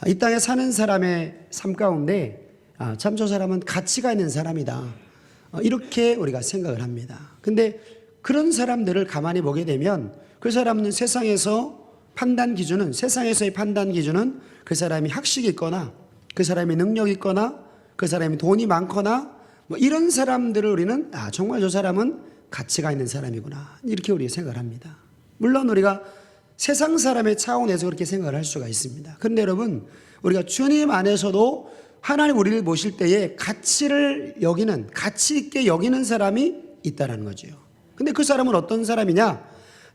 이 땅에 사는 사람의 삶 가운데 참 저 사람은 가치가 있는 사람이다, 이렇게 우리가 생각을 합니다. 근데 그런 사람들을 가만히 보게 되면 그 사람은 세상에서의 판단 기준은 그 사람이 학식이 있거나 그 사람이 능력이 있거나 그 사람이 돈이 많거나 이런 사람들을 우리는 정말 저 사람은 가치가 있는 사람이구나, 이렇게 우리가 생각을 합니다. 물론 우리가 세상 사람의 차원에서 그렇게 생각을 할 수가 있습니다. 그런데 여러분, 우리가 주님 안에서도 하나님 우리를 보실 때에 가치 있게 여기는 사람이 있다는 거죠. 근데 그 사람은 어떤 사람이냐?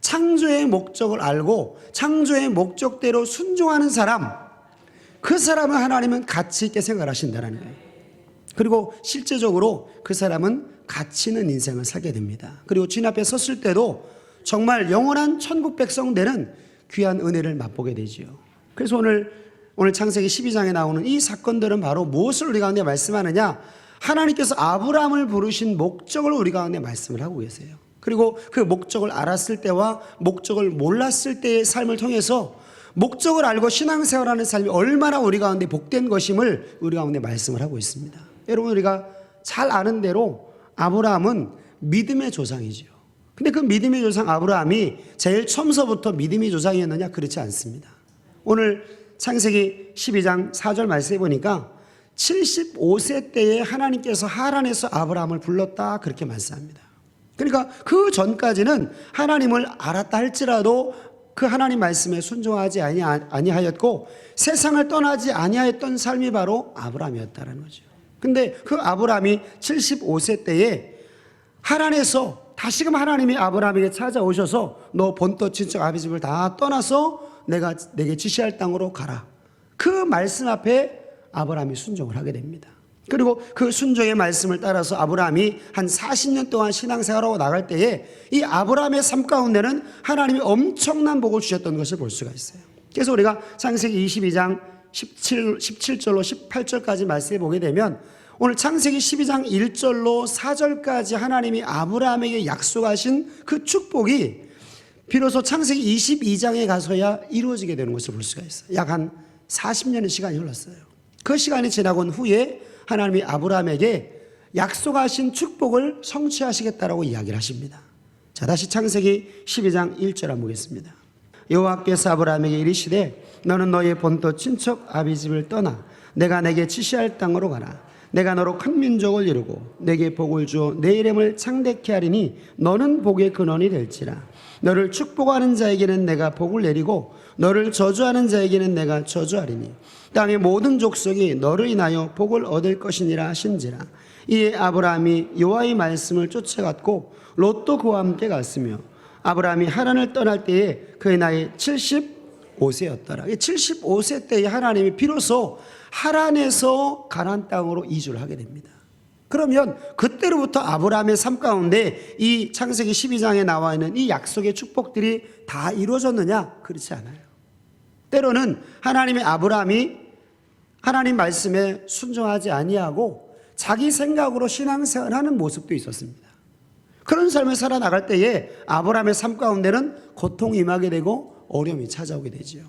창조의 목적을 알고 창조의 목적대로 순종하는 사람, 그 사람을 하나님은 가치 있게 생각하신다는 거예요. 그리고 실제적으로 그 사람은 가치 있는 인생을 살게 됩니다. 그리고 주님 앞에 섰을 때도 정말 영원한 천국 백성 되는 귀한 은혜를 맛보게 되지요. 그래서 오늘 창세기 12장에 나오는 이 사건들은 바로 무엇을 우리 가운데 말씀하느냐? 하나님께서 아브라함을 부르신 목적을 우리 가운데 말씀을 하고 계세요. 그리고 그 목적을 알았을 때와 목적을 몰랐을 때의 삶을 통해서 목적을 알고 신앙생활하는 삶이 얼마나 우리 가운데 복된 것임을 우리 가운데 말씀을 하고 있습니다. 여러분, 우리가 잘 아는 대로 아브라함은 믿음의 조상이지요. 근데 그 믿음의 조상 아브라함이 제일 처음서부터 믿음의 조상이었느냐? 그렇지 않습니다. 오늘 창세기 12장 4절 말씀해 보니까 75세 때에 하나님께서 하란에서 아브라함을 불렀다, 그렇게 말씀합니다. 그러니까 그 전까지는 하나님을 알았다 할지라도 그 하나님 말씀에 순종하지 아니하였고 세상을 떠나지 아니하였던 삶이 바로 아브라함이었다는 거죠. 근데 그 아브라함이 75세 때에 하란에서 다시금 하나님이 아브라함에게 찾아오셔서 너 본토 친척 아비 집을 다 떠나서 내가 내게 지시할 땅으로 가라, 그 말씀 앞에 아브라함이 순종을 하게 됩니다. 그리고 그 순종의 말씀을 따라서 아브라함이 한 40년 동안 신앙생활하고 나갈 때에 이 아브라함의 삶 가운데는 하나님이 엄청난 복을 주셨던 것을 볼 수가 있어요. 그래서 우리가 창세기 22장 17절로 18절까지 말씀해 보게 되면 오늘 창세기 12장 1절로 4절까지 하나님이 아브라함에게 약속하신 그 축복이 비로소 창세기 22장에 가서야 이루어지게 되는 것을 볼 수가 있어요. 약 한 40년의 시간이 흘렀어요. 그 시간이 지나고 온 후에 하나님이 아브라함에게 약속하신 축복을 성취하시겠다라고 이야기를 하십니다. 자, 다시 창세기 12장 1절 한번 보겠습니다. 여호와께서 아브라함에게 이르시되 너는 너의 본토 친척 아비 집을 떠나 내가 내게 지시할 땅으로 가라. 내가 너로 큰 민족을 이루고 내게 복을 주어 내 이름을 창대케 하리니 너는 복의 근원이 될지라. 너를 축복하는 자에게는 내가 복을 내리고 너를 저주하는 자에게는 내가 저주하리니 땅의 모든 족속이 너를 인하여 복을 얻을 것이니라 하신지라. 이에 아브라함이 여호와의 말씀을 쫓아갔고 롯도 그와 함께 갔으며 아브라함이 하란을 떠날 때에 그의 나이 75세였더라. 75세 때에 하나님이 비로소 하란에서 가나안 땅으로 이주를 하게 됩니다. 그러면 그때로부터 아브라함의 삶 가운데 이 창세기 12장에 나와 있는 이 약속의 축복들이 다 이루어졌느냐? 그렇지 않아요. 때로는 하나님의 아브라함이 하나님 말씀에 순종하지 아니하고 자기 생각으로 신앙생활하는 모습도 있었습니다. 그런 삶을 살아나갈 때에 아브라함의 삶 가운데는 고통이 임하게 되고 어려움이 찾아오게 되지요.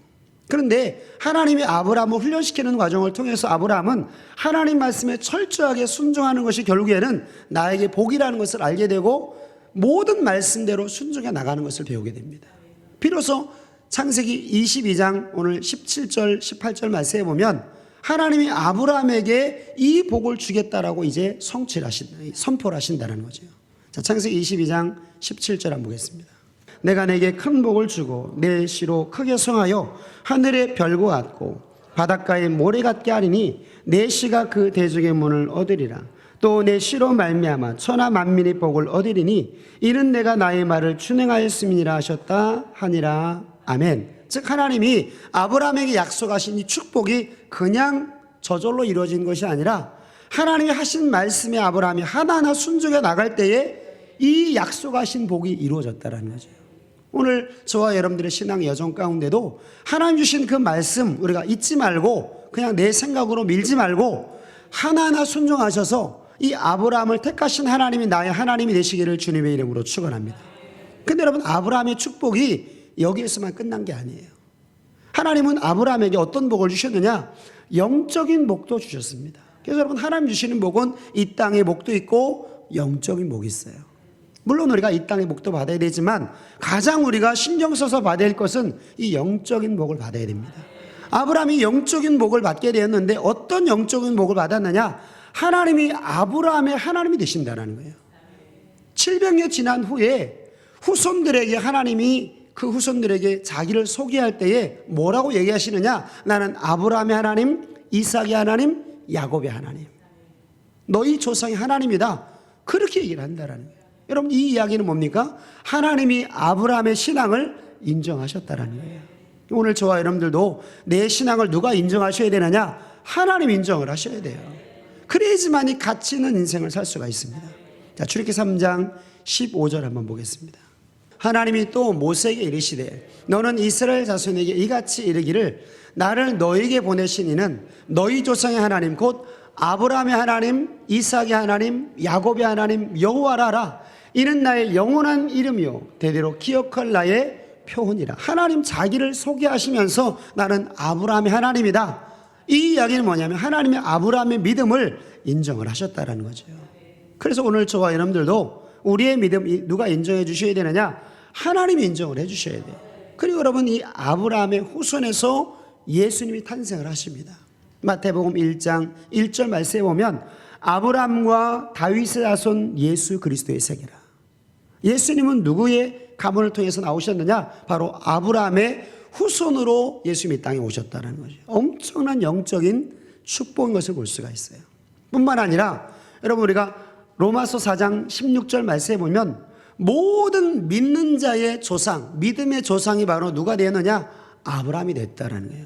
그런데 하나님이 아브라함을 훈련시키는 과정을 통해서 아브라함은 하나님 말씀에 철저하게 순종하는 것이 결국에는 나에게 복이라는 것을 알게 되고 모든 말씀대로 순종해 나가는 것을 배우게 됩니다. 비로소 창세기 22장 오늘 17절 18절 말씀에 보면 하나님이 아브라함에게 이 복을 주겠다라고 이제 선포를 하신다는 거죠. 자, 창세기 22장 17절 한번 보겠습니다. 내가 내게 큰 복을 주고 내 씨로 크게 성하여 하늘의 별과 같고 바닷가의 모래 같게 하리니 내 씨가 그 대적의 문을 얻으리라. 또 내 씨로 말미암아 천하 만민의 복을 얻으리니 이는 내가 나의 말을 준행하였음이니라 하셨다 하니라. 아멘. 즉 하나님이 아브라함에게 약속하신 이 축복이 그냥 저절로 이루어진 것이 아니라 하나님이 하신 말씀에 아브라함이 하나하나 순종해 나갈 때에 이 약속하신 복이 이루어졌다는 거죠. 오늘 저와 여러분들의 신앙 여정 가운데도 하나님 주신 그 말씀 우리가 잊지 말고 그냥 내 생각으로 밀지 말고 하나하나 순종하셔서 이 아브라함을 택하신 하나님이 나의 하나님이 되시기를 주님의 이름으로 축원합니다. 근데 여러분, 아브라함의 축복이 여기에서만 끝난 게 아니에요. 하나님은 아브라함에게 어떤 복을 주셨느냐? 영적인 복도 주셨습니다. 그래서 여러분, 하나님 주시는 복은 이 땅의 복도 있고 영적인 복이 있어요. 물론 우리가 이 땅의 복도 받아야 되지만 가장 우리가 신경 써서 받아야 할 것은 이 영적인 복을 받아야 됩니다. 아브라함이 영적인 복을 받게 되었는데 어떤 영적인 복을 받았느냐? 하나님이 아브라함의 하나님이 되신다는 거예요. 700년 지난 후에 후손들에게 하나님이 그 후손들에게 자기를 소개할 때에 뭐라고 얘기하시느냐? 나는 아브라함의 하나님, 이삭의 하나님, 야곱의 하나님, 너희 조상의 하나님이다. 그렇게 얘기를 한다는 거예요. 여러분, 이 이야기는 뭡니까? 하나님이 아브라함의 신앙을 인정하셨다는 거예요. 오늘 저와 여러분들도 내 신앙을 누가 인정하셔야 되느냐? 하나님 인정을 하셔야 돼요. 그래야지만이 가치 있는 인생을 살 수가 있습니다. 자, 출애굽기 3장 15절 한번 보겠습니다. 하나님이 또 모세에게 이르시되 너는 이스라엘 자손에게 이같이 이르기를 나를 너에게 보내신 이는 너희 조상의 하나님 곧 아브라함의 하나님, 이삭의 하나님, 야곱의 하나님 여호와라. 이는 나의 영원한 이름이요 대대로 기억할 나의 표훈이라. 하나님 자기를 소개하시면서 나는 아브라함의 하나님이다. 이 이야기는 뭐냐면 하나님이 아브라함의 믿음을 인정을 하셨다는 거죠. 그래서 오늘 저와 여러분들도 우리의 믿음 누가 인정해 주셔야 되느냐? 하나님이 인정을 해 주셔야 돼요. 그리고 여러분, 이 아브라함의 후손에서 예수님이 탄생을 하십니다. 마태복음 1장 1절 말씀에 보면 아브라함과 다윗의 자손 예수 그리스도의 세계라. 예수님은 누구의 가문을 통해서 나오셨느냐? 바로 아브라함의 후손으로 예수님이 땅에 오셨다는 거죠. 엄청난 영적인 축복인 것을 볼 수가 있어요. 뿐만 아니라 여러분, 우리가 로마서 4장 16절 말씀에 보면 모든 믿는 자의 조상, 믿음의 조상이 바로 누가 되었느냐? 아브라함이 됐다는 거예요.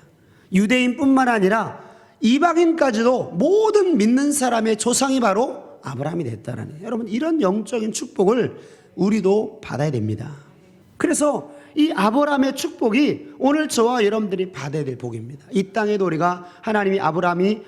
유대인뿐만 아니라 이방인까지도 모든 믿는 사람의 조상이 바로 아브라함이 됐다는 거예요. 여러분, 이런 영적인 축복을 우리도 받아야 됩니다. 그래서 이 아브라함의 축복이 오늘 저와 여러분들이 받아야 될 복입니다. 이 땅에도 우리가 하나님이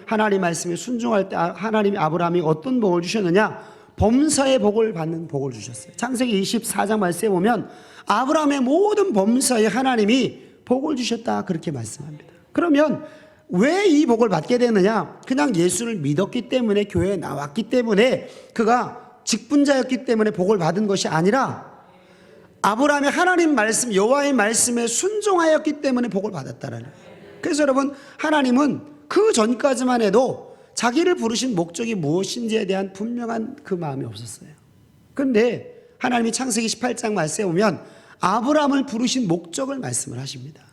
하나님 말씀에 순종할 때 하나님이 아브라함이 어떤 복을 주셨느냐? 범사의 복을 받는 복을 주셨어요. 창세기 24장 말씀에 보면 아브라함의 모든 범사에 하나님이 복을 주셨다 그렇게 말씀합니다. 그러면 왜 이 복을 받게 되느냐? 그냥 예수를 믿었기 때문에, 교회에 나왔기 때문에, 그가 직분자였기 때문에 복을 받은 것이 아니라 아브라함이 하나님 말씀, 여호와의 말씀에 순종하였기 때문에 복을 받았다라는 거예요. 그래서 여러분, 하나님은 그 전까지만 해도 자기를 부르신 목적이 무엇인지에 대한 분명한 그 마음이 없었어요. 그런데 하나님이 창세기 18장 말씀에 보면 아브라함을 부르신 목적을 말씀을 하십니다.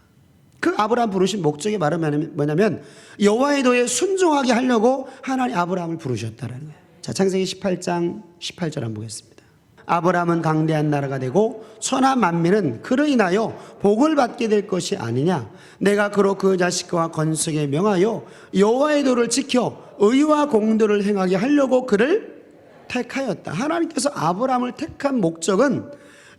그 아브라함 부르신 목적이 뭐냐면 여호와의 도에 순종하게 하려고 하나님 아브라함을 부르셨다는 거예요. 자, 창세기 18장 18절 한번 보겠습니다. 아브라함은 강대한 나라가 되고 천하 만민은 그로 인하여 복을 받게 될 것이 아니냐? 내가 그로 그 자식과 건석에 명하여 여호와의 도를 지켜 의와 공도를 행하게 하려고 그를 택하였다. 하나님께서 아브라함을 택한 목적은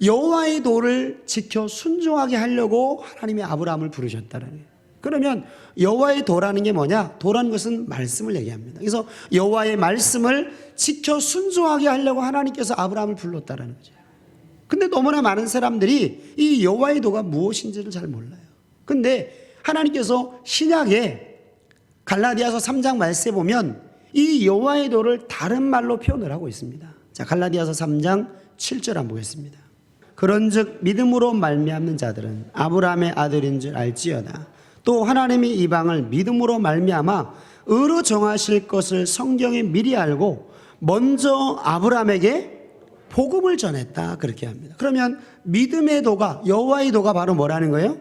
여호와의 도를 지켜 순종하게 하려고 하나님이 아브라함을 부르셨다는 거예요. 그러면 여호와의 도라는 게 뭐냐? 도라는 것은 말씀을 얘기합니다. 그래서 여호와의 말씀을 지켜 순종하게 하려고 하나님께서 아브라함을 불렀다는 거죠. 근데 너무나 많은 사람들이 이 여호와의 도가 무엇인지를 잘 몰라요. 근데 하나님께서 신약에 갈라디아서 3장 말씀에 보면 이 여호와의 도를 다른 말로 표현을 하고 있습니다. 자, 갈라디아서 3장 7절 한번 보겠습니다. 그런즉 믿음으로 말미암는 자들은 아브라함의 아들인 줄 알지어다. 또 하나님이 이방을 믿음으로 말미암아 의로 정하실 것을 성경에 미리 알고 먼저 아브라함에게 복음을 전했다 그렇게 합니다. 그러면 믿음의 도가, 여호와의 도가 바로 뭐라는 거예요?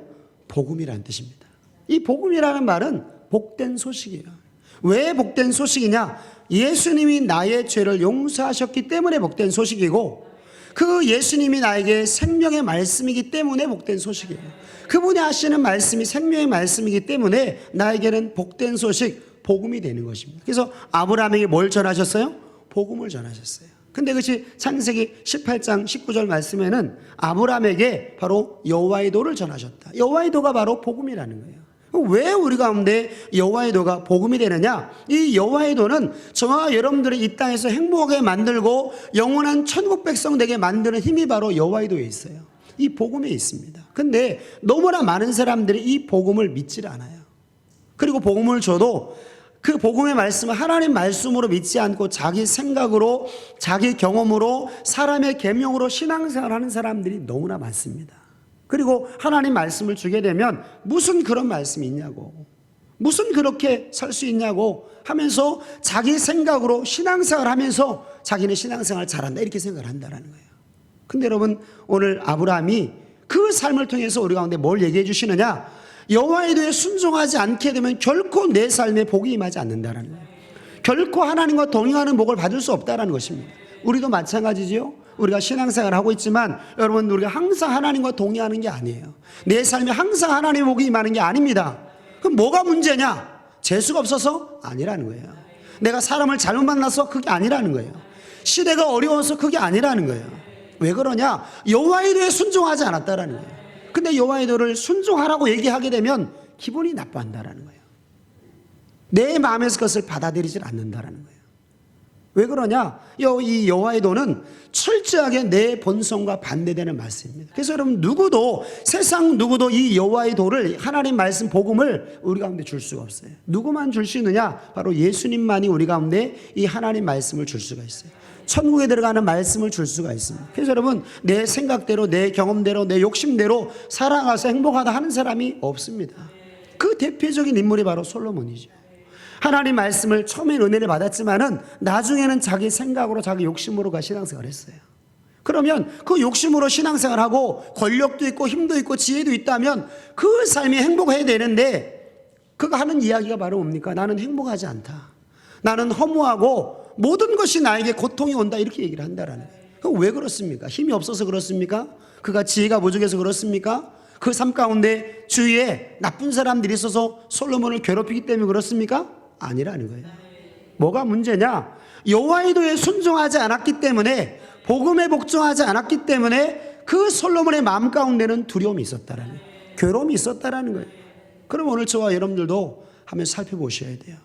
복음이라는 뜻입니다. 이 복음이라는 말은 복된 소식이에요. 왜 복된 소식이냐? 예수님이 나의 죄를 용서하셨기 때문에 복된 소식이고, 그 예수님이 나에게 생명의 말씀이기 때문에 복된 소식이에요. 그분이 하시는 말씀이 생명의 말씀이기 때문에 나에게는 복된 소식, 복음이 되는 것입니다. 그래서 아브라함에게 뭘 전하셨어요? 복음을 전하셨어요. 근데 그것이 창세기 18장 19절 말씀에는 아브라함에게 바로 여호와의 도를 전하셨다. 여호와의 도가 바로 복음이라는 거예요. 왜 우리 가운데 여호와의 도가 복음이 되느냐? 이 여호와의 도는 저와 여러분들이 이 땅에서 행복하게 만들고 영원한 천국 백성 되게 만드는 힘이 바로 여호와의 도에 있어요. 이 복음에 있습니다. 근데 너무나 많은 사람들이 이 복음을 믿질 않아요. 그리고 복음을 줘도 그 복음의 말씀을 하나님 말씀으로 믿지 않고 자기 생각으로, 자기 경험으로, 사람의 계명으로 신앙생활하는 사람들이 너무나 많습니다. 그리고 하나님 말씀을 주게 되면 무슨 그런 말씀이 있냐고, 무슨 그렇게 살 수 있냐고 하면서 자기 생각으로 신앙생활 하면서 자기는 신앙생활 잘한다 이렇게 생각을 한다는 거예요. 근데 여러분, 오늘 아브라함이 그 삶을 통해서 우리 가운데 뭘 얘기해 주시느냐? 여호와의 도에 순종하지 않게 되면 결코 내 삶에 복이 임하지 않는다라는 거예요. 결코 하나님과 동행하는 복을 받을 수 없다라는 것입니다. 우리도 마찬가지지요. 우리가 신앙생활을 하고 있지만 여러분, 우리가 항상 하나님과 동행하는 게 아니에요. 내 삶에 항상 하나님의 복이 임하는 게 아닙니다. 그럼 뭐가 문제냐? 재수가 없어서? 아니라는 거예요. 내가 사람을 잘못 만나서? 그게 아니라는 거예요. 시대가 어려워서? 그게 아니라는 거예요. 왜 그러냐? 여호와의 도에 순종하지 않았다라는 거예요. 근데 여호와의 도를 순종하라고 얘기하게 되면 기분이 나빠한다라는 거예요. 내 마음에서 그것을 받아들이질 않는다라는 거예요. 왜 그러냐? 이 여호와의 도는 철저하게 내 본성과 반대되는 말씀입니다. 그래서 여러분, 누구도, 세상 누구도 이 여호와의 도를, 하나님 말씀 복음을 우리 가운데 줄 수가 없어요. 누구만 줄 수 있느냐? 바로 예수님만이 우리 가운데 이 하나님 말씀을 줄 수가 있어요. 천국에 들어가는 말씀을 줄 수가 있습니다. 그래서 여러분, 내 생각대로, 내 경험대로, 내 욕심대로 살아가서 행복하다 하는 사람이 없습니다. 그 대표적인 인물이 바로 솔로몬이죠. 하나님 말씀을 처음엔 은혜를 받았지만은 나중에는 자기 생각으로, 자기 욕심으로 신앙생활을 했어요. 그러면 그 욕심으로 신앙생활하고 권력도 있고 힘도 있고 지혜도 있다면 그 삶이 행복해야 되는데, 그가 하는 이야기가 바로 뭡니까? 나는 행복하지 않다, 나는 허무하고 모든 것이 나에게 고통이 온다, 이렇게 얘기를 한다라는 거예요. 왜 그렇습니까? 힘이 없어서 그렇습니까? 그가 지혜가 부족해서 그렇습니까? 그 삶 가운데 주위에 나쁜 사람들이 있어서 솔로몬을 괴롭히기 때문에 그렇습니까? 아니라는 거예요. 뭐가 문제냐? 여호와의 도에 순종하지 않았기 때문에, 복음에 복종하지 않았기 때문에 그 솔로몬의 마음 가운데는 두려움이 있었다라는 거예요. 괴로움이 있었다라는 거예요. 그럼 오늘 저와 여러분들도 한번 살펴보셔야 돼요.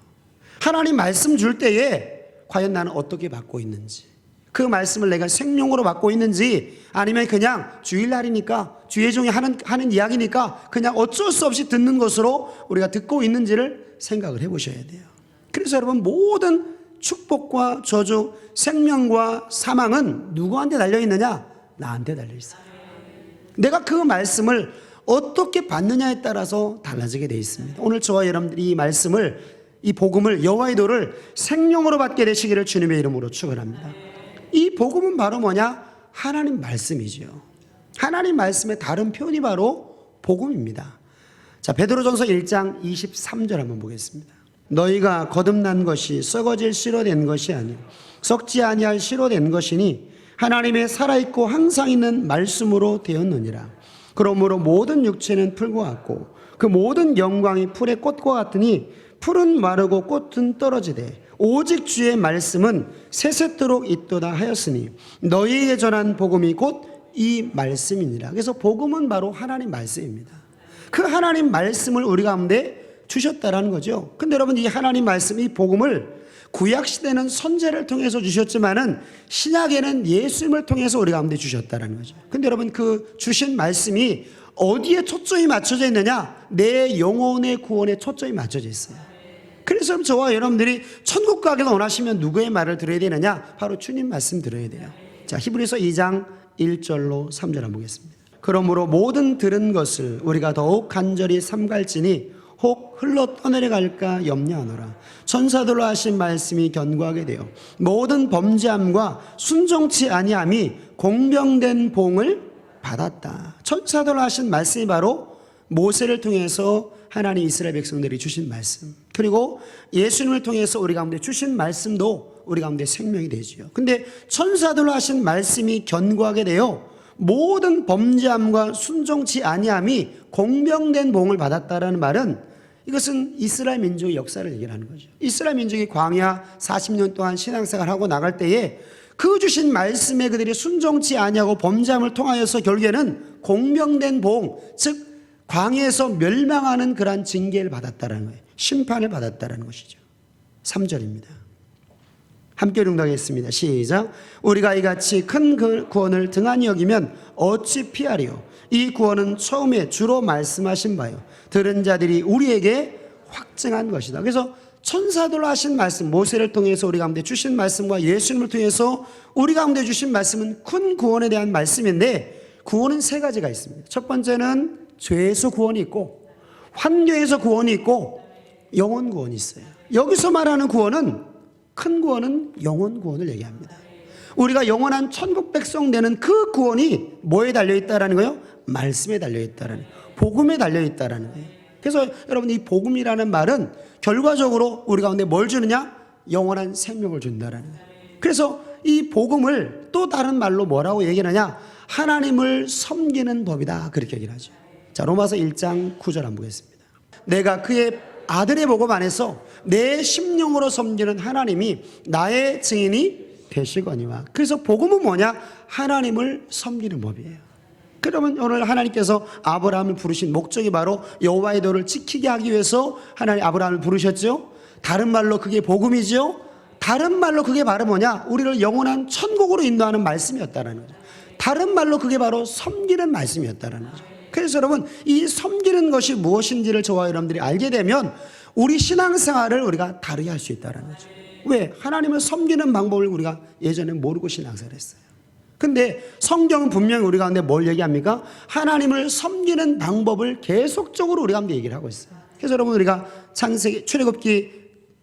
하나님 말씀 줄 때에 과연 나는 어떻게 받고 있는지, 그 말씀을 내가 생명으로 받고 있는지, 아니면 그냥 주일날이니까, 주일 중에 하는 이야기니까 그냥 어쩔 수 없이 듣는 것으로 우리가 듣고 있는지를 생각을 해보셔야 돼요. 그래서 여러분, 모든 축복과 저주, 생명과 사망은 누구한테 달려있느냐? 나한테 달려있어요. 내가 그 말씀을 어떻게 받느냐에 따라서 달라지게 되어 있습니다. 오늘 저와 여러분들이 이 말씀을, 이 복음을, 여호와의 도를 생명으로 받게 되시기를 주님의 이름으로 축원합니다. 이 복음은 바로 뭐냐? 하나님 말씀이지요. 하나님 말씀의 다른 표현이 바로 복음입니다. 자, 베드로전서 1장 23절 한번 보겠습니다. 너희가 거듭난 것이 썩어질 씨로 된 것이 아니요 썩지 아니할 씨로 된 것이니 하나님의 살아있고 항상 있는 말씀으로 되었느니라. 그러므로 모든 육체는 풀과 같고 그 모든 영광이 풀의 꽃과 같으니 풀은 마르고 꽃은 떨어지되 오직 주의 말씀은 세세토록 있도다 하였으니 너희에게 전한 복음이 곧 이 말씀이니라. 그래서 복음은 바로 하나님 말씀입니다. 그 하나님 말씀을 우리 가운데 주셨다라는 거죠. 근데 여러분, 이 하나님 말씀, 이 복음을 구약시대는 선지자를 통해서 주셨지만은 신약에는 예수님을 통해서 우리 가운데 주셨다라는 거죠. 근데 여러분, 그 주신 말씀이 어디에 초점이 맞춰져 있느냐? 내 영혼의 구원에 초점이 맞춰져 있어요. 그래서 저와 여러분들이 천국 가기를 원하시면 누구의 말을 들어야 되느냐? 바로 주님 말씀 들어야 돼요. 자, 히브리서 2장 1절로 3절 한번 보겠습니다. 그러므로 모든 들은 것을 우리가 더욱 간절히 삼갈지니 혹 흘러 떠내려갈까 염려하노라. 천사들로 하신 말씀이 견고하게 되어 모든 범죄함과 순종치 아니함이 공명된 봉을 받았다. 천사들로 하신 말씀이 바로 모세를 통해서 하나님 이스라엘 백성들이 주신 말씀, 그리고 예수님을 통해서 우리 가운데 주신 말씀도 우리 가운데 생명이 되지요. 근데 천사들로 하신 말씀이 견고하게 되어 모든 범죄함과 순종치 아니함이 공명된 봉을 받았다라는 말은, 이것은 이스라엘 민족의 역사를 얘기하는 거죠. 이스라엘 민족이 광야 40년 동안 신앙생활하고 나갈 때에 그 주신 말씀에 그들이 순종치 아니하고 범죄함을 통하여서 결국에는 공명된 봉, 즉 광야에서 멸망하는 그러한 징계를 받았다라는 거예요. 심판을 받았다라는 것이죠. 3절입니다. 함께 응답하겠습니다. 시작. 우리가 이같이 큰 그 구원을 등한히 여기면 어찌 피하리요. 이 구원은 처음에 주로 말씀하신 바요, 들은 자들이 우리에게 확증한 것이다. 그래서 천사들로 하신 말씀, 모세를 통해서 우리 가운데 주신 말씀과 예수님을 통해서 우리 가운데 주신 말씀은 큰 구원에 대한 말씀인데, 구원은 세 가지가 있습니다. 첫 번째는 죄에서 구원이 있고, 환경에서 구원이 있고, 영혼 구원이 있어요. 여기서 말하는 구원은, 큰 구원은 영혼 구원을 얘기합니다. 우리가 영원한 천국 백성 되는 그 구원이 뭐에 달려있다라는 거예요? 말씀에 달려있다라는 거예요. 복음에 달려있다라는 거예요. 그래서 여러분, 이 복음이라는 말은 결과적으로 우리 가운데 뭘 주느냐? 영원한 생명을 준다라는 거예요. 그래서 이 복음을 또 다른 말로 뭐라고 얘기하느냐? 하나님을 섬기는 법이다, 그렇게 얘기를 하죠. 자, 로마서 1장 9절 한번 보겠습니다. 내가 그의 아들의 복음 안에서 내 심령으로 섬기는 하나님이 나의 증인이 되시거니와. 그래서 복음은 뭐냐? 하나님을 섬기는 법이에요. 그러면 오늘 하나님께서 아브라함을 부르신 목적이 바로 여호와의 도를 지키게 하기 위해서 하나님 아브라함을 부르셨죠. 다른 말로 그게 복음이죠. 다른 말로 그게 바로 뭐냐? 우리를 영원한 천국으로 인도하는 말씀이었다라는 거죠. 다른 말로 그게 바로 섬기는 말씀이었다라는 거죠. 그래서 여러분, 이 섬기는 것이 무엇인지를 저와 여러분들이 알게 되면 우리 신앙생활을 우리가 다르게 할 수 있다는 거죠. 왜? 하나님을 섬기는 방법을 우리가 예전에 모르고 신앙생활을 했어요. 근데 성경은 분명히 우리 가운데 뭘 얘기합니까? 하나님을 섬기는 방법을 계속적으로 우리 가운데 얘기를 하고 있어요. 그래서 여러분, 우리가 창세기 출애굽기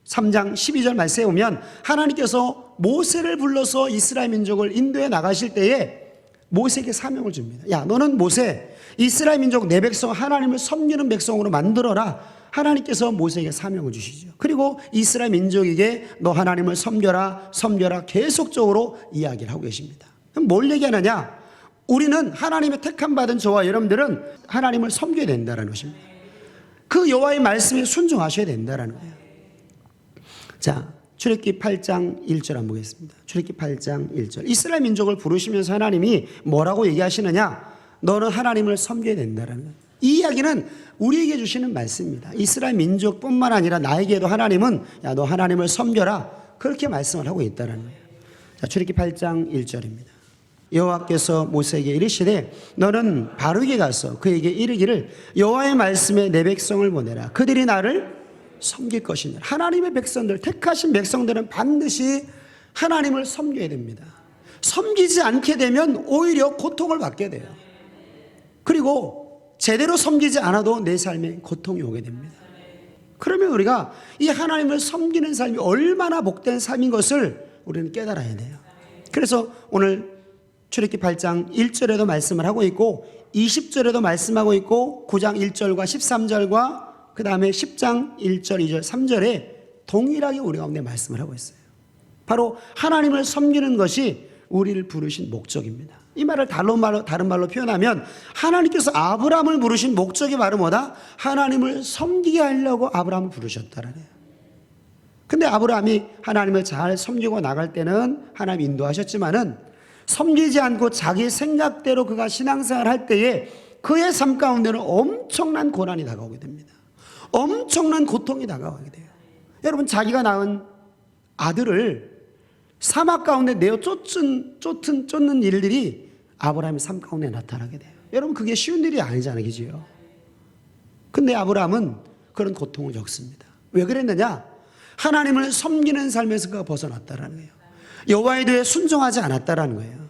3장 12절 말씀에 보면 하나님께서 모세를 불러서 이스라엘 민족을 인도해 나가실 때에 모세에게 사명을 줍니다. 야, 너는 모세, 이스라엘 민족 내 백성 하나님을 섬기는 백성으로 만들어라. 하나님께서 모세에게 사명을 주시죠. 그리고 이스라엘 민족에게 너 하나님을 섬겨라, 섬겨라 계속적으로 이야기를 하고 계십니다. 그럼 뭘 얘기하느냐? 우리는 하나님의 택함 받은 저와 여러분들은 하나님을 섬겨야 된다는 것입니다. 그 여호와의 말씀에 순종하셔야 된다는 거예요. 자, 출애굽기 8장 1절 한번 보겠습니다. 출애굽기 8장 1절. 이스라엘 민족을 부르시면서 하나님이 뭐라고 얘기하시느냐? 너는 하나님을 섬겨야 된다는 거예요. 이 이야기는 우리에게 주시는 말씀입니다. 이스라엘 민족뿐만 아니라 나에게도 하나님은 야, 너 하나님을 섬겨라, 그렇게 말씀을 하고 있다는 거예요. 자, 출애굽기 8장 1절입니다. 여호와께서 모세에게 이르시되 너는 바로에게 가서 그에게 이르기를 여호와의 말씀에 내 백성을 보내라. 그들이 나를 섬길 것이니라. 하나님의 백성들, 택하신 백성들은 반드시 하나님을 섬겨야 됩니다. 섬기지 않게 되면 오히려 고통을 받게 돼요. 그리고 제대로 섬기지 않아도 내 삶에 고통이 오게 됩니다. 그러면 우리가 이 하나님을 섬기는 삶이 얼마나 복된 삶인 것을 우리는 깨달아야 돼요. 그래서 오늘 출애굽기 8장 1절에도 말씀을 하고 있고 20절에도 말씀하고 있고 9장 1절과 13절과 그 다음에 10장 1절, 2절, 3절에 동일하게 우리 가운데 말씀을 하고 있어요. 바로 하나님을 섬기는 것이 우리를 부르신 목적입니다. 이 말을 다른 말로 표현하면 하나님께서 아브라함을 부르신 목적이 바로 뭐다? 하나님을 섬기게 하려고 아브라함을 부르셨다는 거예요. 근데 아브라함이 하나님을 잘 섬기고 나갈 때는 하나님 인도하셨지만은 섬기지 않고 자기 생각대로 그가 신앙생활을 할 때에 그의 삶 가운데는 엄청난 고난이 다가오게 됩니다. 엄청난 고통이 다가오게 돼요. 여러분, 자기가 낳은 아들을 사막 가운데 내어 쫓는 일들이 아브라함의 삶 가운데 나타나게 돼요. 여러분, 그게 쉬운 일이 아니잖아요, 그죠? 근데 아브라함은 그런 고통을 겪습니다. 왜 그랬느냐? 하나님을 섬기는 삶에서 그가 벗어났다라는 거예요. 여호와의 도에 순종하지 않았다라는 거예요.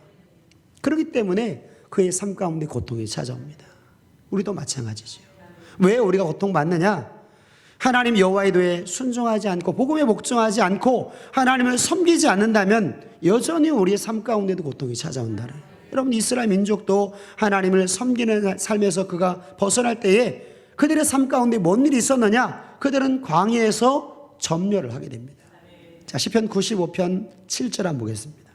그렇기 때문에 그의 삶 가운데 고통이 찾아옵니다. 우리도 마찬가지죠. 왜 우리가 고통받느냐? 하나님 여호와의 도에 순종하지 않고 복음에 복종하지 않고 하나님을 섬기지 않는다면 여전히 우리의 삶 가운데도 고통이 찾아온다는 거예요. 여러분, 이스라엘 민족도 하나님을 섬기는 삶에서 그가 벗어날 때에 그들의 삶 가운데 뭔 일이 있었느냐? 그들은 광야에서 점령을 하게 됩니다. 자, 시편 95편 7절 한번 보겠습니다.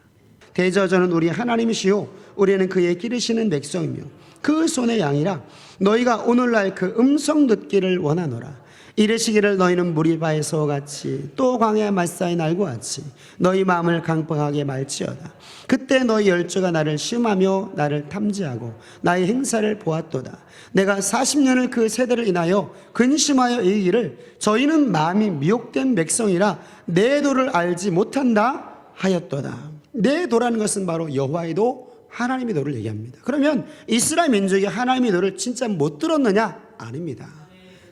대저주는 우리 하나님이시요 우리는 그의 기르시는 백성이며 그 손의 양이라. 너희가 오늘날 그 음성 듣기를 원하노라. 이르시기를 너희는 무리바에서 같이 또 광야 말사의 날과 같이 너희 마음을 강팍하게 말지어다. 그때 너희 열조가 나를 시험하며 나를 탐지하고 나의 행사를 보았도다. 내가 40년을 그 세대를 인하여 근심하여 이르기를 저희는 마음이 미혹된 백성이라 내 도를 알지 못한다 하였도다. 내 도라는 것은 바로 여호와의 도, 하나님의 도를 얘기합니다. 그러면 이스라엘 민족이 하나님의 도를 진짜 못 들었느냐? 아닙니다.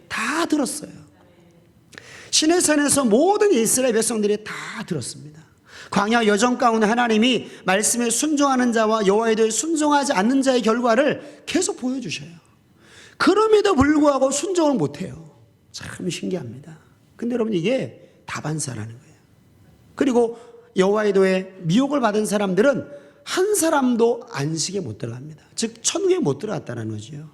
다 들었어요. 시내산에서 모든 이스라엘 백성들이 다 들었습니다. 광야 여정 가운데 하나님이 말씀에 순종하는 자와 여호와의 도에 순종하지 않는 자의 결과를 계속 보여주셔요. 그럼에도 불구하고 순종을 못해요. 참 신기합니다. 근데 여러분, 이게 다반사라는 거예요. 그리고 여호와의 도에 미혹을 받은 사람들은 한 사람도 안식에 못 들어갑니다. 즉 천국에 못 들어갔다는 거죠.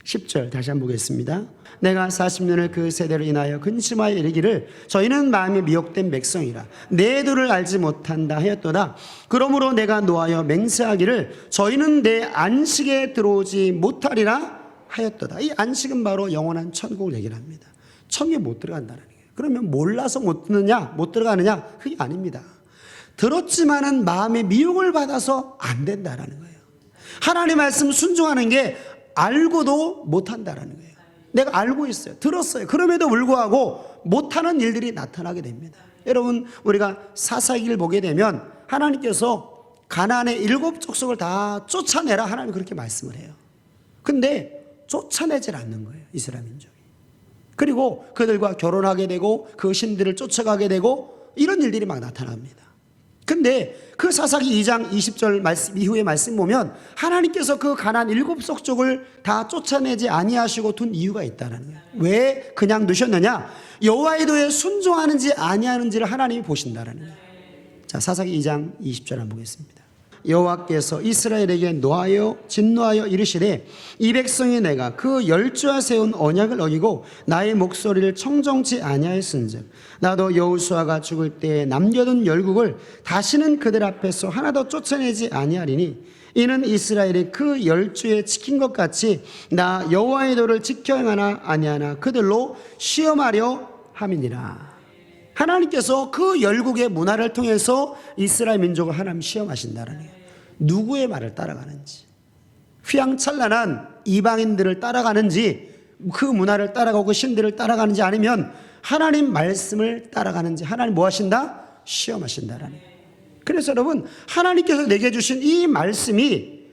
10절 다시 한번 보겠습니다. 내가 40년을 그 세대를 인하여 근심하여 이르기를 저희는 마음에 미혹된 백성이라 내 도를 알지 못한다 하였도다. 그러므로 내가 노하여 맹세하기를 저희는 내 안식에 들어오지 못하리라 하였도다. 이 안식은 바로 영원한 천국을 얘기를 합니다. 천국에 못 들어간다는 거예요. 그러면 몰라서 못 듣느냐, 못 들어가느냐? 그게 아닙니다. 들었지만은 마음의 미혹을 받아서 안 된다라는 거예요. 하나님 말씀 순종하는 게 알고도 못한다라는 거예요. 내가 알고 있어요. 들었어요. 그럼에도 불구하고 못하는 일들이 나타나게 됩니다. 여러분, 우리가 사사기를 보게 되면 하나님께서 가나안의 7 족속을 다 쫓아내라, 하나님 그렇게 말씀을 해요. 근데 쫓아내질 않는 거예요, 이스라엘 민족이. 그리고 그들과 결혼하게 되고 그 신들을 쫓아가게 되고 이런 일들이 막 나타납니다. 근데 그 사사기 2장 20절 말씀 이후의 말씀 보면 하나님께서 그 가나안 7 족속을 다 쫓아내지 아니하시고 둔 이유가 있다는 거예요. 왜 그냥 두셨느냐? 여호와의 도에 순종하는지 아니하는지를 하나님이 보신다는 거예요. 자, 사사기 2장 20절 한번 보겠습니다. 여호와께서 이스라엘에게 노하여 진노하여 이르시되 이 백성이 내가 그 10주와 세운 언약을 어기고 나의 목소리를 청정치 아니하였은즉 나도 여호수아가 죽을 때에 남겨둔 열국을 다시는 그들 앞에서 하나도 쫓아내지 아니하리니 이는 이스라엘이 그 10주에 지킨 것 같이 나 여호와의 도를 지켜 행하나 아니하나 그들로 시험하려 함이니라. 하나님께서 그 열국의 문화를 통해서 이스라엘 민족을 하나님 시험하신다는 거예요. 누구의 말을 따라가는지, 휘황찬란한 이방인들을 따라가는지, 그 문화를 따라가고 그 신들을 따라가는지, 아니면 하나님 말씀을 따라가는지, 하나님 뭐 하신다? 시험하신다라는 거예요. 그래서 여러분, 하나님께서 내게 주신 이 말씀이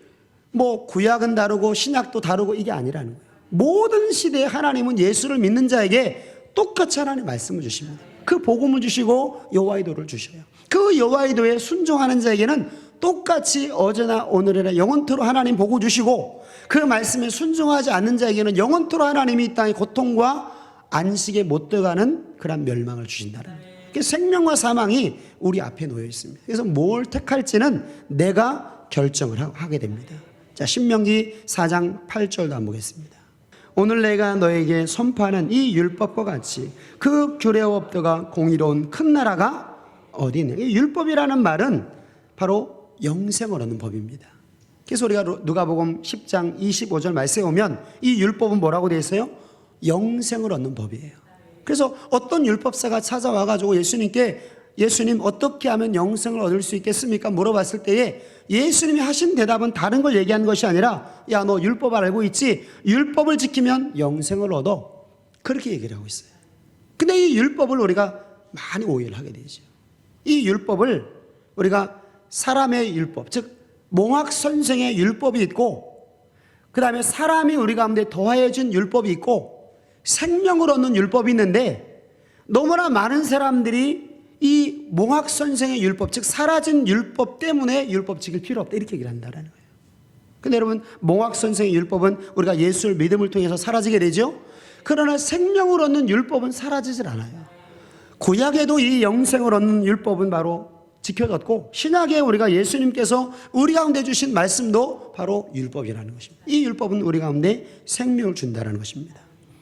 뭐 구약은 다르고 신약도 다르고 이게 아니라는 거예요. 모든 시대에 하나님은 예수를 믿는 자에게 똑같이 하나님 말씀을 주십니다. 그 복음을 주시고 여호와의 도를 주셔요. 그 여호와의 도에 순종하는 자에게는 똑같이 어제나 오늘이나 영원토록 하나님 복을 주시고 그 말씀에 순종하지 않는 자에게는 영원토록 하나님이 이 땅의 고통과 안식에 못 들어가는 그런 멸망을 주신다는 거예요. 생명과 사망이 우리 앞에 놓여 있습니다. 그래서 뭘 택할지는 내가 결정을 하게 됩니다. 자, 신명기 4장 8절도 한번 보겠습니다. 오늘 내가 너에게 선포하는 이 율법과 같이 그 규례와 법도가 공의로운 큰 나라가 어디 있느냐. 이 율법이라는 말은 바로 영생을 얻는 법입니다. 그래서 우리가 누가복음 10장 25절 말씀에 오면 이 율법은 뭐라고 되어 있어요? 영생을 얻는 법이에요. 그래서 어떤 율법사가 찾아와가지고 예수님께 예수님 어떻게 하면 영생을 얻을 수 있겠습니까? 물어봤을 때에 예수님이 하신 대답은 다른 걸 얘기하는 것이 아니라 야, 너 율법 알고 있지? 율법을 지키면 영생을 얻어. 그렇게 얘기를 하고 있어요. 근데 이 율법을 우리가 많이 오해를 하게 되죠. 이 율법을 우리가 사람의 율법, 즉 몽학 선생의 율법이 있고 그 다음에 사람이 우리 가운데 더하여 준 율법이 있고 생명을 얻는 율법이 있는데 너무나 많은 사람들이 이 몽학 선생의 율법, 즉 사라진 율법 때문에 율법 지킬 필요 없다 이렇게 얘기를 한다는 거예요. 근데 여러분, 몽학 선생의 율법은 우리가 예수를 믿음을 통해서 사라지게 되죠. 그러나 생명을 얻는 율법은 사라지질 않아요. 구약에도 이 영생을 얻는 율법은 바로 지켜졌고 신약에 우리가 예수님께서 우리 가운데 주신 말씀도 바로 율법이라는 것입니다. 이 율법은 우리 가운데 생명을 준다는 것입니다.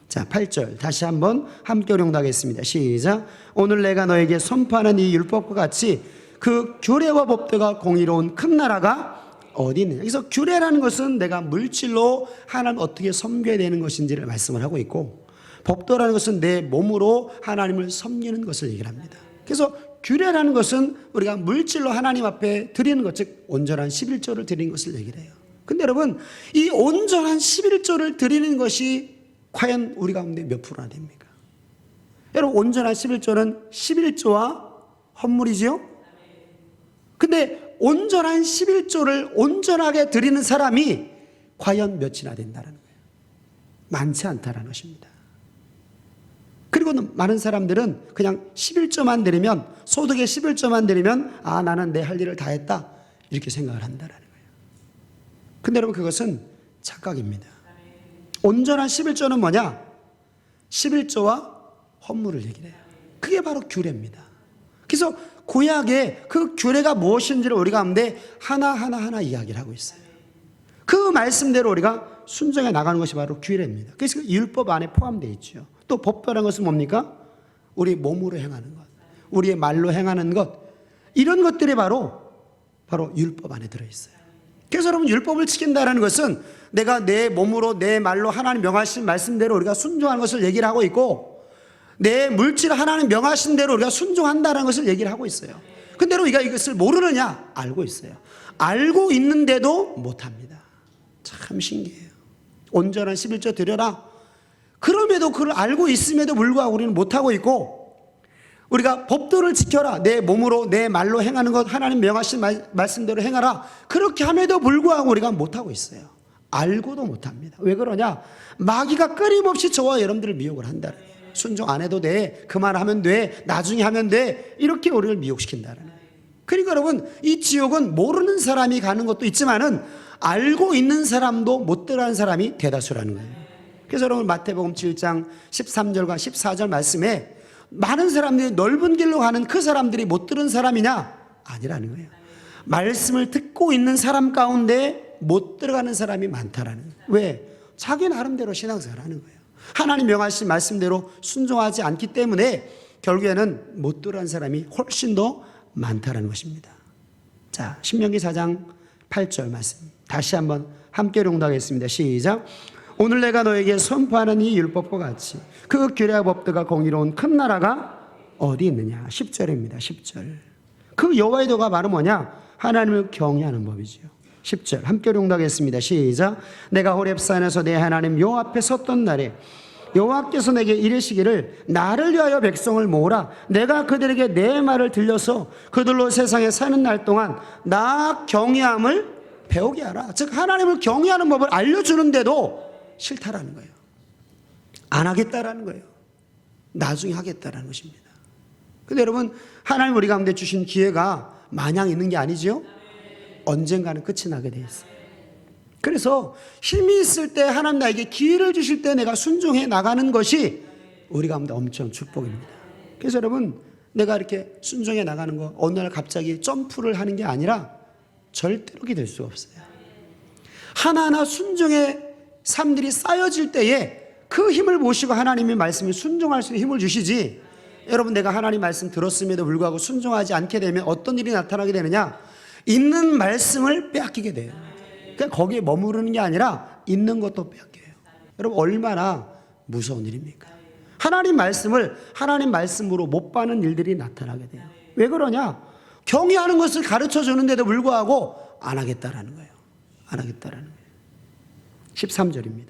자, 8절 다시 한번 함께 교독하겠습니다. 시작. 오늘 내가 너에게 선포하는 이 율법과 같이 그 규례와 법도가 공의로운 큰 나라가 어디 있느냐. 그래서 규례라는 것은 내가 물질로 하나님 어떻게 섬겨야 되는 것인지를 말씀을 하고 있고 법도라는 것은 내 몸으로 하나님을 섬기는 것을 얘기를 합니다. 그래서 규례라는 것은 우리가 물질로 하나님 앞에 드리는 것, 즉 온전한 11조를 드리는 것을 얘기를 해요. 근데 여러분, 이 온전한 11조를 드리는 것이 과연 우리 가운데 몇 프로나 됩니까? 여러분, 온전한 11조는 11조와 헌물이죠? 근데 온전한 11조를 온전하게 드리는 사람이 과연 몇이나 된다는 거예요. 많지 않다라는 것입니다. 그리고 많은 사람들은 그냥 11조만 드리면, 소득의 11조만 드리면 나는 내 할 일을 다 했다 이렇게 생각을 한다는 거예요. 근데 여러분, 그것은 착각입니다. 온전한 11조는 뭐냐? 11조와 헌물을 얘기해요. 그게 바로 규례입니다. 그래서 구약에 그 규례가 무엇인지를 우리가 가운데 하나하나 이야기를 하고 있어요. 그 말씀대로 우리가 순종해 나가는 것이 바로 규례입니다. 그래서 그 율법 안에 포함되어 있죠. 또 법도라는 것은 뭡니까? 우리 몸으로 행하는 것, 우리의 말로 행하는 것, 이런 것들이 바로 율법 안에 들어있어요. 그래서 여러분, 율법을 지킨다는 것은 내가 내 몸으로 내 말로 하나님 명하신 말씀대로 우리가 순종하는 것을 얘기를 하고 있고, 내 물질 하나님 명하신 대로 우리가 순종한다는 것을 얘기를 하고 있어요. 근데 우리가 이것을 모르느냐? 알고 있어요. 알고 있는데도 못합니다. 참 신기해요. 온전한 11조 드려라. 그럼에도 그걸 알고 있음에도 불구하고 우리는 못하고 있고, 우리가 법도를 지켜라, 내 몸으로 내 말로 행하는 것 하나님 명하신 말씀대로 행하라, 그렇게 함에도 불구하고 우리가 못하고 있어요. 알고도 못합니다. 왜 그러냐? 마귀가 끊임없이 저와 여러분들을 미혹을 한다는 거예요. 순종 안 해도 돼, 그만하면 돼, 나중에 하면 돼, 이렇게 우리를 미혹시킨다는 거예요. 그러니까 여러분, 이 지옥은 모르는 사람이 가는 것도 있지만은 알고 있는 사람도 못 들어가는 사람이 대다수라는 거예요. 그래서 여러분, 마태복음 7장 13절과 14절 말씀에 많은 사람들이 넓은 길로 가는 그 사람들이 못 들은 사람이냐? 아니라는 거예요. 말씀을 듣고 있는 사람 가운데 못 들어가는 사람이 많다라는 거예요. 왜? 자기 나름대로 신앙생활을 하는 거예요. 하나님 명하신 말씀대로 순종하지 않기 때문에 결국에는 못 들어간 사람이 훨씬 더 많다라는 것입니다. 자, 신명기 4장 8절 말씀 다시 한번 함께 봉독하겠습니다. 시작. 오늘 내가 너에게 선포하는 이 율법과 같이 그 규례와 법도가 공의로운 큰 나라가 어디 있느냐? 10절입니다. 10절. 그 여호와의 도가 바로 뭐냐? 하나님을 경외하는 법이죠. 10절 함께 봉독하겠습니다. 시작. 내가 호렙산에서 내 하나님 여호와 앞에 섰던 날에 여호와께서 내게 이르시기를 나를 위하여 백성을 모으라. 내가 그들에게 내 말을 들려서 그들로 세상에 사는 날 동안 나 경외함을 배우게 하라. 즉 하나님을 경외하는 법을 알려주는데도 싫다라는 거예요. 안 하겠다라는 거예요. 나중에 하겠다라는 것입니다. 근데 여러분, 하나님 우리 가운데 주신 기회가 마냥 있는 게 아니죠. 언젠가는 끝이 나게 돼 있어요. 그래서 힘이 있을 때 하나님 나에게 기회를 주실 때 내가 순종해 나가는 것이 우리 가운데 엄청 축복입니다. 그래서 여러분, 내가 이렇게 순종해 나가는 거 어느 날 갑자기 점프를 하는 게 아니라 절대로 그렇게 될 수가 없어요. 하나하나 순종의 삶들이 쌓여질 때에 그 힘을 보시고 하나님의 말씀을 순종할 수 있는 힘을 주시지, 여러분 내가 하나님 말씀 들었음에도 불구하고 순종하지 않게 되면 어떤 일이 나타나게 되느냐? 있는 말씀을 빼앗기게 돼요. 그러니까 거기에 머무르는 게 아니라 있는 것도 빼앗겨요. 여러분 얼마나 무서운 일입니까? 하나님 말씀을 하나님 말씀으로 못 받는 일들이 나타나게 돼요. 왜 그러냐? 경외하는 것을 가르쳐 주는데도 불구하고 안 하겠다라는 거예요. 안 하겠다라는 거예요. 13절입니다.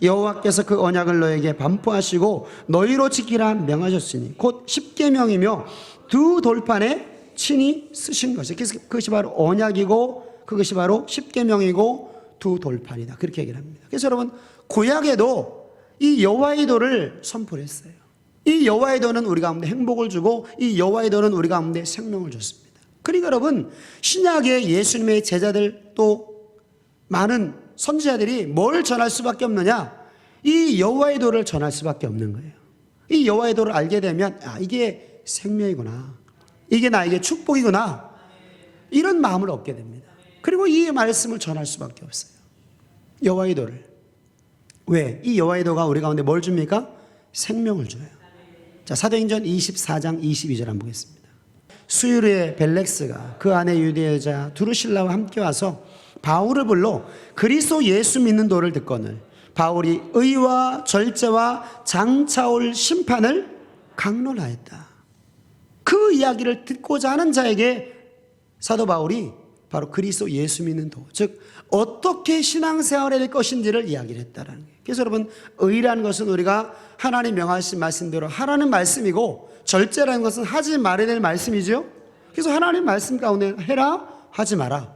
여호와께서 그 언약을 너에게 반포하시고 너희로 지키라 명하셨으니 곧 십계명이며 두 돌판에 친히 쓰신 것이, 그것이 바로 언약이고 그것이 바로 십계명이고 두 돌판이다, 그렇게 얘기를 합니다. 그래서 여러분, 구약에도 이 여호와의 도를 선포를 했어요. 이 여호와의 도는 우리 가운데 행복을 주고 이 여호와의 도는 우리 가운데 생명을 줬습니다. 그러니까 여러분, 신약의 예수님의 제자들 또 많은 선지자들이 뭘 전할 수밖에 없느냐? 이 여호와의 도를 전할 수밖에 없는 거예요. 이 여호와의 도를 알게 되면 이게 생명이구나, 이게 나에게 축복이구나, 이런 마음을 얻게 됩니다. 그리고 이 말씀을 전할 수밖에 없어요. 여호와의 도를. 왜? 이 여호와의 도가 우리 가운데 뭘 줍니까? 생명을 줘요. 자, 사도행전 24장 22절 한번 보겠습니다. 수유르의 벨렉스가 그 안에 유대 여자 두루실라와 함께 와서 바울을 불러 그리스도 예수 믿는 도를 듣거늘 바울이 의와 절제와 장차올 심판을 강론하였다. 그 이야기를 듣고자 하는 자에게 사도 바울이 바로 그리스도 예수 믿는 도, 즉 어떻게 신앙생활을 할 것인지를 이야기를 했다라는 거예요. 그래서 여러분, 의라는 것은 우리가 하나님 명하신 말씀대로 하라는 말씀이고, 절제라는 것은 하지 말아야 될 말씀이죠. 그래서 하나님 말씀 가운데 해라, 하지 마라.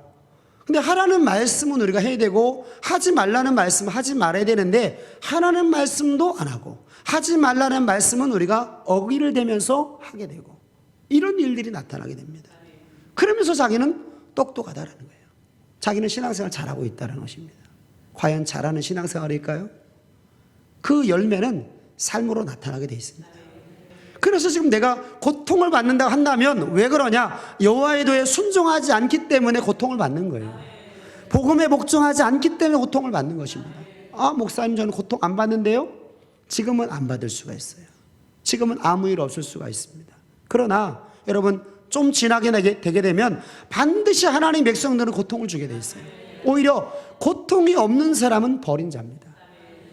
근데 하라는 말씀은 우리가 해야 되고 하지 말라는 말씀은 하지 말아야 되는데 하라는 말씀도 안 하고 하지 말라는 말씀은 우리가 어기를 대면서 하게 되고 이런 일들이 나타나게 됩니다. 그러면서 자기는 똑똑하다라는 거예요. 자기는 신앙생활 잘하고 있다는 것입니다. 과연 잘하는 신앙생활일까요? 그 열매는 삶으로 나타나게 되어 있습니다. 그래서 지금 내가 고통을 받는다고 한다면 왜 그러냐? 여호와의 도에 순종하지 않기 때문에 고통을 받는 거예요. 복음에 복종하지 않기 때문에 고통을 받는 것입니다. 아, 목사님 저는 고통 안 받는데요? 지금은 안 받을 수가 있어요. 지금은 아무 일 없을 수가 있습니다. 그러나 여러분 좀 지나게 되게 되면 반드시 하나님 백성들은 고통을 주게 돼 있어요. 오히려 고통이 없는 사람은 버린 자입니다.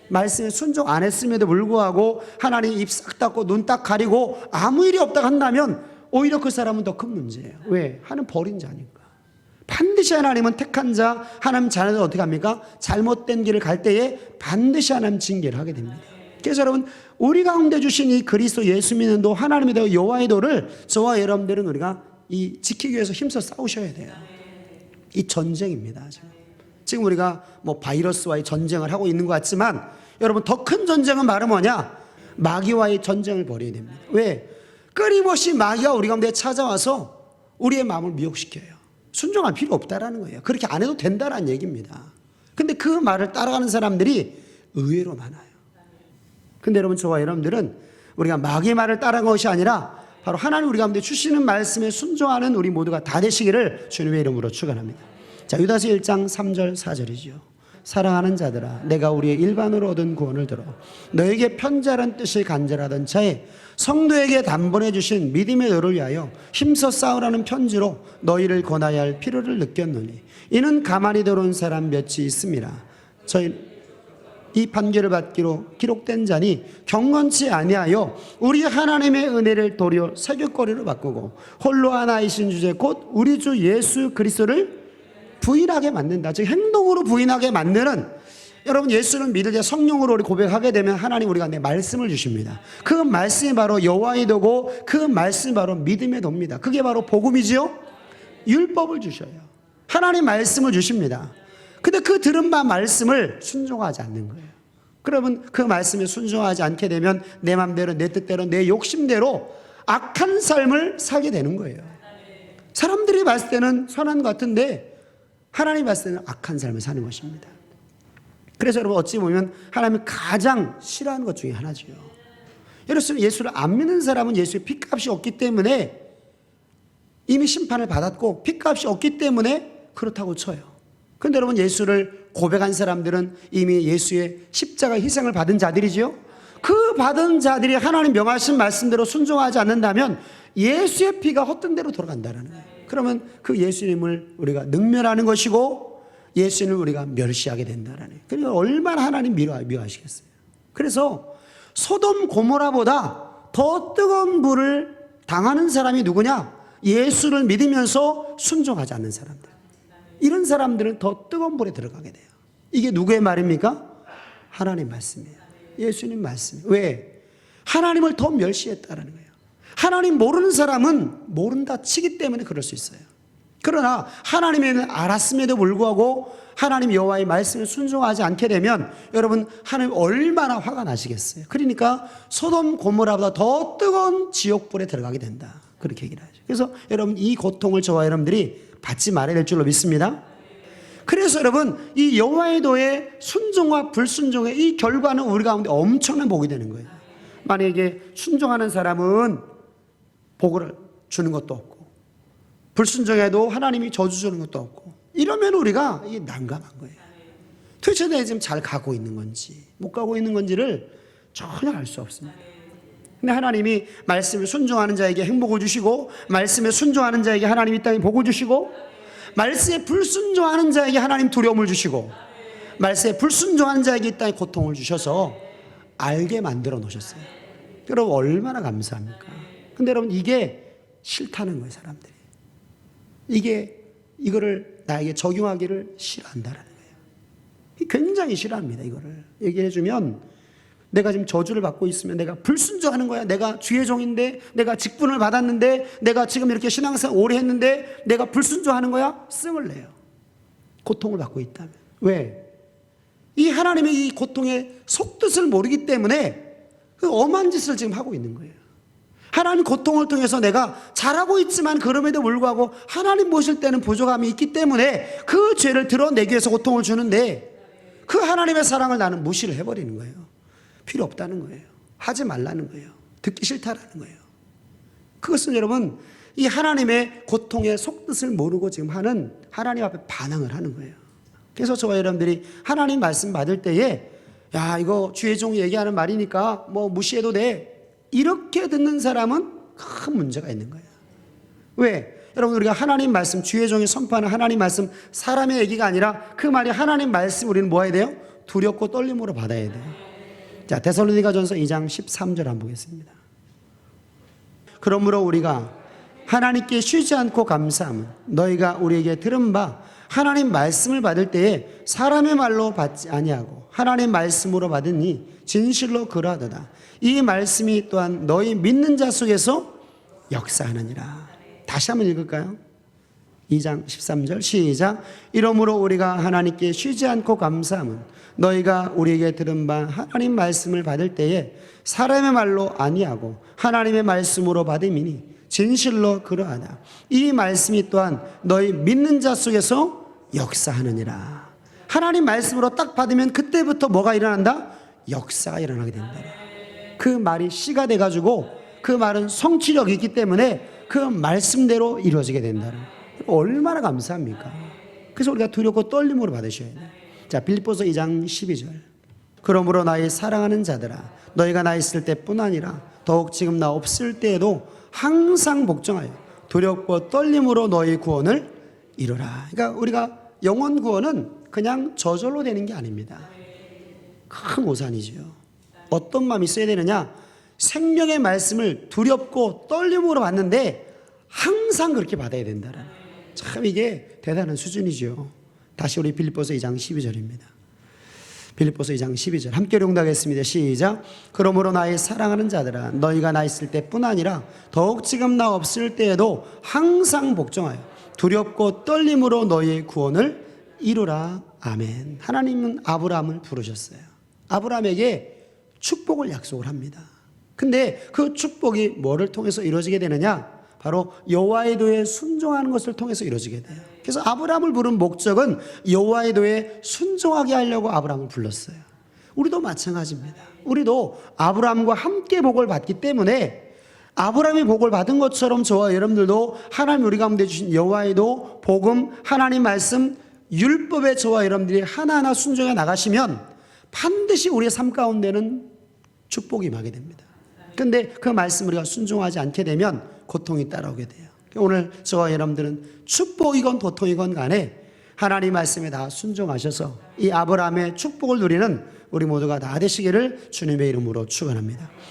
말씀에 순종 안 했음에도 불구하고 하나님 입 싹 닫고 눈 딱 가리고 아무 일이 없다고 한다면 오히려 그 사람은 더 큰 문제예요. 왜? 하나님 버린 자니까. 반드시 하나님은 택한 자, 하나님 자녀들 어떻게 합니까? 잘못된 길을 갈 때에 반드시 하나님 징계를 하게 됩니다. 그래서 여러분 우리 가운데 주신 이 그리스도 예수 믿는 도 하나님의 도 여호와의 도를 저와 여러분들은 우리가 이 지키기 위해서 힘써 싸우셔야 돼요. 이 전쟁입니다. 지금 우리가 뭐 바이러스와의 전쟁을 하고 있는 것 같지만 여러분 더 큰 전쟁은 말은 뭐냐? 마귀와의 전쟁을 벌여야 됩니다. 왜? 끊임없이 마귀가 우리 가운데 찾아와서 우리의 마음을 미혹시켜요. 순종할 필요 없다라는 거예요. 그렇게 안 해도 된다라는 얘기입니다. 근데 그 말을 따라가는 사람들이 의외로 많아요. 근데 여러분 저와 여러분들은 우리가 마귀의 말을 따라간 것이 아니라 바로 하나님 우리 가운데 주시는 말씀에 순종하는 우리 모두가 다 되시기를 주님의 이름으로 축원합니다. 자, 유다서 1장 3절 4절이죠. 사랑하는 자들아 내가 우리의 일반으로 얻은 구원을 들어 너에게 편지하라는 뜻이 간절하던 차에 성도에게 단번에 주신 믿음의 너를 위하여 힘써 싸우라는 편지로 너희를 권하여야 할 필요를 느꼈노니 이는 가만히 들어온 사람 몇이 있음이라. 저희 이 판결을 받기로 기록된 자니 경건치 아니하여 우리 하나님의 은혜를 도리어 사교거리로 바꾸고 홀로 하나이신 주제 곧 우리 주 예수 그리스도를 부인하게 만든다. 즉 행동으로 부인하게 만드는, 여러분 예수를 믿을 때 성령으로 우리 고백하게 되면 하나님 우리가 내 말씀을 주십니다. 그 말씀이 바로 여호와의 도고 그 말씀이 바로 믿음의 도입니다. 그게 바로 복음이지요. 율법을 주셔요. 하나님 말씀을 주십니다. 근데 그 들은 바 말씀을 순종하지 않는 거예요. 그러면 그 말씀에 순종하지 않게 되면 내 맘대로 내 뜻대로 내 욕심대로 악한 삶을 살게 되는 거예요. 사람들이 봤을 때는 선한 것 같은데 하나님 봤을 때는 악한 삶을 사는 것입니다. 그래서 여러분 어찌 보면 하나님이 가장 싫어하는 것 중에 하나죠. 여러분 예수를 안 믿는 사람은 예수의 핏값이 없기 때문에 이미 심판을 받았고 핏값이 없기 때문에 그렇다고 쳐요. 그런데 여러분 예수를 고백한 사람들은 이미 예수의 십자가 희생을 받은 자들이지요. 그 받은 자들이 하나님 명하신 말씀대로 순종하지 않는다면 예수의 피가 헛된 대로 돌아간다는 거예요. 그러면 그 예수님을 우리가 능멸하는 것이고 예수님을 우리가 멸시하게 된다는 거예요. 그러니까 얼마나 하나님 미워하시겠어요. 그래서 소돔 고모라보다 더 뜨거운 불을 당하는 사람이 누구냐? 예수를 믿으면서 순종하지 않는 사람들. 이런 사람들은 더 뜨거운 불에 들어가게 돼요. 이게 누구의 말입니까? 하나님 말씀이에요. 예수님 말씀. 왜? 하나님을 더 멸시했다라는 거예요. 하나님 모르는 사람은 모른다 치기 때문에 그럴 수 있어요. 그러나 하나님을 알았음에도 불구하고 하나님 여호와의 말씀에 순종하지 않게 되면 여러분 하나님 얼마나 화가 나시겠어요. 그러니까 소돔 고모라보다 더 뜨거운 지옥불에 들어가게 된다. 그렇게 얘기를 하죠. 그래서 여러분 이 고통을 저와 여러분들이 받지 말아야 될 줄로 믿습니다. 그래서 여러분 이 여호와의 도의 순종과 불순종의 이 결과는 우리 가운데 엄청난 복이 되는 거예요. 만약에 순종하는 사람은 복을 주는 것도 없고 불순종해도 하나님이 저주 주는 것도 없고 이러면 우리가 이게 난감한 거예요. 도대체 내가 지금 잘 가고 있는 건지 못 가고 있는 건지를 전혀 알 수 없습니다. 근데 하나님이 말씀을 순종하는 자에게 행복을 주시고 말씀에 순종하는 자에게 하나님 이 땅에 복을 주시고 말씀에 불순종하는 자에게 하나님 두려움을 주시고 말씀에 불순종하는 자에게 이 땅에 고통을 주셔서 알게 만들어 놓으셨어요. 여러분 얼마나 감사합니까? 근데 여러분 이게 싫다는 거예요. 사람들이 이거를 나에게 적용하기를 싫어한다는 거예요. 굉장히 싫어합니다. 이거를 얘기해 주면 내가 지금 저주를 받고 있으면 내가 불순종하는 거야. 내가 주의 종인데, 내가 직분을 받았는데, 내가 지금 이렇게 신앙생활 오래 했는데 내가 불순종하는 거야? 승을 내요. 고통을 받고 있다면. 왜? 이 하나님의 이 고통의 속뜻을 모르기 때문에 그 엄한 짓을 지금 하고 있는 거예요. 하나님 고통을 통해서 내가 잘하고 있지만 그럼에도 불구하고 하나님 모실 때는 부족함이 있기 때문에 그 죄를 드러내기 위해서 고통을 주는데, 그 하나님의 사랑을 나는 무시를 해버리는 거예요. 필요 없다는 거예요. 하지 말라는 거예요. 듣기 싫다라는 거예요. 그것은 여러분, 이 하나님의 고통의 속뜻을 모르고 지금 하는 하나님 앞에 반항을 하는 거예요. 그래서 저와 여러분들이 하나님 말씀 받을 때에, 야, 이거 주의 종이 얘기하는 말이니까 뭐 무시해도 돼, 이렇게 듣는 사람은 큰 문제가 있는 거예요. 왜? 여러분, 우리가 하나님 말씀, 주의 종이 선포하는 하나님 말씀, 사람의 얘기가 아니라 그 말이 하나님 말씀, 우리는 뭐 해야 돼요? 두렵고 떨림으로 받아야 돼요. 자, 데살로니가전서 2장 13절 한번 보겠습니다. 그러므로 우리가 하나님께 쉬지 않고 감사함은 너희가 우리에게 들은 바 하나님 말씀을 받을 때에 사람의 말로 받지 아니하고 하나님 말씀으로 받으니 진실로 그러하도다. 이 말씀이 또한 너희 믿는 자 속에서 역사하느니라. 다시 한번 읽을까요? 2장 13절 시작. 이러므로 우리가 하나님께 쉬지 않고 감사함은 너희가 우리에게 들은 바 하나님 말씀을 받을 때에 사람의 말로 아니하고 하나님의 말씀으로 받음이니 진실로 그러하다. 이 말씀이 또한 너희 믿는 자 속에서 역사하느니라. 하나님 말씀으로 딱 받으면 그때부터 뭐가 일어난다? 역사가 일어나게 된다. 그 말이 씨가 돼가지고 그 말은 성취력이 있기 때문에 그 말씀대로 이루어지게 된다. 얼마나 감사합니까? 그래서 우리가 두렵고 떨림으로 받으셔야 돼요. 자, 빌립보서 2장 12절. 그러므로 나의 사랑하는 자들아, 너희가 나 있을 때뿐 아니라 더욱 지금 나 없을 때에도 항상 복종하여 두렵고 떨림으로 너희 구원을 이루라. 그러니까 우리가 영원 구원은 그냥 저절로 되는 게 아닙니다. 큰 오산이죠. 어떤 마음이 있어야 되느냐? 생명의 말씀을 두렵고 떨림으로 받는데 항상 그렇게 받아야 된다는, 참 이게 대단한 수준이죠. 다시 우리 빌립보서 2장 12절입니다. 빌립보서 2장 12절 함께 용답하겠습니다. 시작. 그러므로 나의 사랑하는 자들아, 너희가 나 있을 때뿐 아니라 더욱 지금 나 없을 때에도 항상 복종하여 두렵고 떨림으로 너희의 구원을 이루라. 아멘. 하나님은 아브라함을 부르셨어요. 아브라함에게 축복을 약속을 합니다. 근데 그 축복이 뭐를 통해서 이루어지게 되느냐? 바로 여호와의 도에 순종하는 것을 통해서 이루어지게 돼요. 그래서 아브라함을 부른 목적은 여호와의 도에 순종하게 하려고 아브라함을 불렀어요. 우리도 마찬가지입니다. 우리도 아브라함과 함께 복을 받기 때문에 아브라함이 복을 받은 것처럼 저와 여러분들도 하나님 우리 가운데 주신 여호와의 도, 복음, 하나님 말씀, 율법에 저와 여러분들이 하나하나 순종해 나가시면 반드시 우리의 삶 가운데는 축복이 임하게 됩니다. 그런데 그 말씀 우리가 순종하지 않게 되면 고통이 따라오게 돼요. 오늘 저와 여러분들은 축복이건 고통이건 간에 하나님 말씀에 다 순종하셔서 이 아브라함의 축복을 누리는 우리 모두가 다 되시기를 주님의 이름으로 축원합니다.